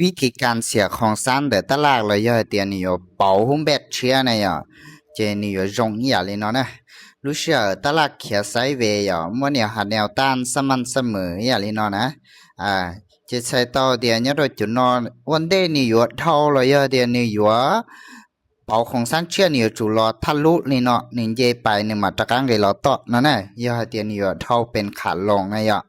วิธีการเสียของสั้นแต่ตลาดเลยย่อเตียนนี่อยู่保护แบคทีเรียเนี่ยเจนี่อยู่容易啊เลยเนาะนะรู้เชื่อตลาดเขียนไซเวียมั่วเนี่ยหาแนวต้านสม่ำเสมออย่างเลยเนาะนะจะใช้ต่อเดียเนี่ยเราจุดนอนวันเดนี่อยู่เท่าเลยย่อเดียนี่อยู่เป่าของสั้นเชื่อนี่จุลอทะลุนี่เนาะนี่เยไปนี่มาตะกังเลยเราต่อนั่นแหละย่อเดียนี่อยู่เท่าเป็นขาลงนะย่อ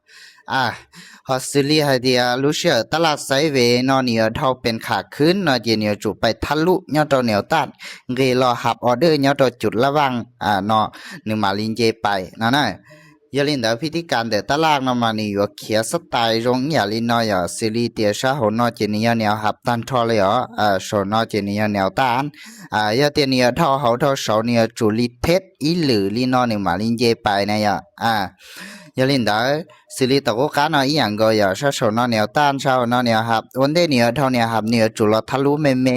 ฮอสซิลีไฮเดียรู้เชื่อตลาดไซเวนอเนียเท่าเป็นขาขึ้นนอเจเนียจุไปทะลุยอดตัวเหนียวตัดเกรอหับออเดอร์ยอดตัวจุดระวังนอหนึ่งมาลินเจไปนั่นน่ะยาลินเดอพิธีการเดตลาดนอมานี่อยู่เขียสไตล์รงยาลินนอยซิลีเตียชาหนอเจเนียแนวหับตันทอเลยโซนอเจเนียแนวตันยาเตียเนียเท่าเขาเท่าเสาเนียจุลิเพชรอีหรือลินอหนึ่งมาลินเจไปเนี่ยยาลินเดอสิริตะโกกานอีหยังก็อย่าชะชนเนียวต้านชาวนเนียวครับวันเดเนียวเท่าเนียวครับเนียวจุลทะลุเมเม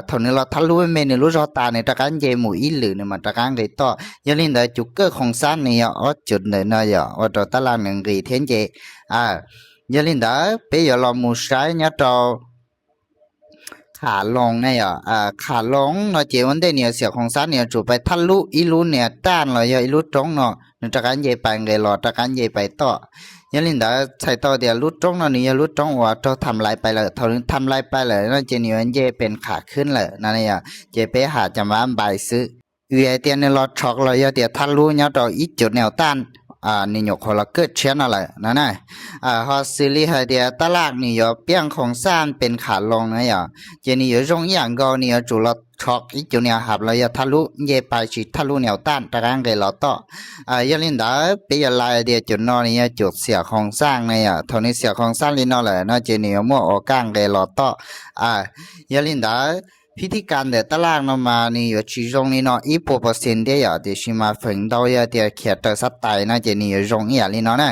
เท่านี้เราทะลุเมเนี่ยรู้จอตาในตะการเจมูอีหรือเนี่ยมันตะการเลยต่อยาลินเดอจุกเกอร์ของสั้นเนี่ยอ๋อจุดเนี่ยเนาะอย่าว่าตัวตะลางหนึ่งรีเทนเจยาลินเดอไปอย่าลองมูใช้เนี่ยตัวขาลงเนี่ยขาลงเนาะเจวันเดเนี่ยเสียของสั้นเนี่ยจุไปทะลุอีลุเนี่ยต้านเลยอีลุตรงเนาะตะการเจไปเลยรอตะการเจไปต่อยาลินดาใช้ต่อเดียวลุดตรงนั่นนี่ลุดตรงว่าเราทำลายไปเลยเท่านี้ทำลายไปเลยนั่นเจนี่มันเจเป็นขาขึ้นเลยนั่นเนี่ยเจไปหาจำว่าใบซื้อเตียนในรถช็อกเลยเดียวทะลุเนี่ยต่ออีกจุดแนวต้านนี่หยกคนละเกิดเชียนอะไรนั่นน่ะฮอสซิลีไฮเดียตลาดนี่อยู่เปียงของซ่านเป็นขาลงนะอย่าเจนี่อยู่ตรงอย่างก็นี่จุลช็อกอีกจุดเนี่ยหับเลยทะลุเยไปชิทะลุแนวต้านตะกางเลยเราต่อยาลินดาไปยาลายเดียจุดนอนี่จุดเสียของสร้างเนี่ยเท่านี้เสียของสร้างลินอเลยนะเจนี่มั่วออกกางเลยเราต่ยาลินดาพิธีการเดตลาดนมานี่อยู่其中นี่เนาะ1%เดียวเดี๋ยวชิมาฝนดาวเดียวเขียนตัวสัตย์นะเจนี่อยู่ตรงนี้ลินอนะ